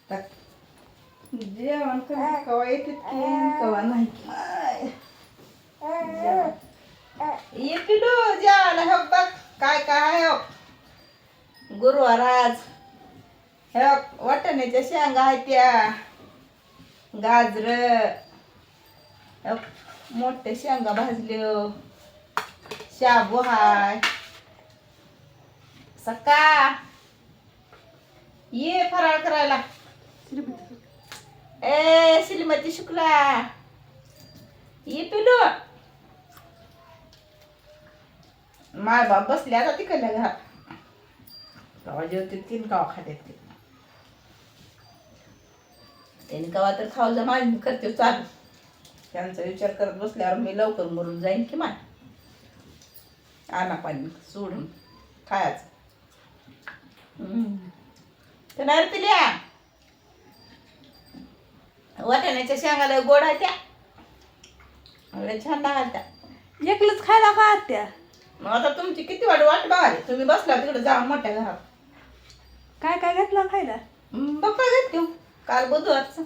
टाक. जेवण कमी कवा येते कवा नाही. ये पिलू जेवायला हो बघ काय काय हो. गुरुवार आज हे वाटाण्याच्या शेंगा आहेत त्या, गाजर, मोठे शेंगा भाजल्यो, शाबू हाय. सका ये फराळ करायला. ए श्रीमती शुक्ला ये पिलू. माय बाप बसले आता तिकडल्या घरात. कवा जेवते 3 कवा खाते त्यांनी कवा तर खाऊ जा माझी करते चालू. त्यांचा विचार करत बसल्यावर मी लवकर मरून जाईन की मान. आणा पाणी सोडून खायचं. तर नाही पिल्या वाटाण्याच्या शेंगाला गोड आहे त्या छान लागत्या. एकलंच खायला का आत्या? मग आता तुमची किती वाट बघाली. तुम्ही बसला तिकडे जाऊन मोठ्या घरात. काय काय घेतलं खायला? बप्पा घेत काल बुधवारचं.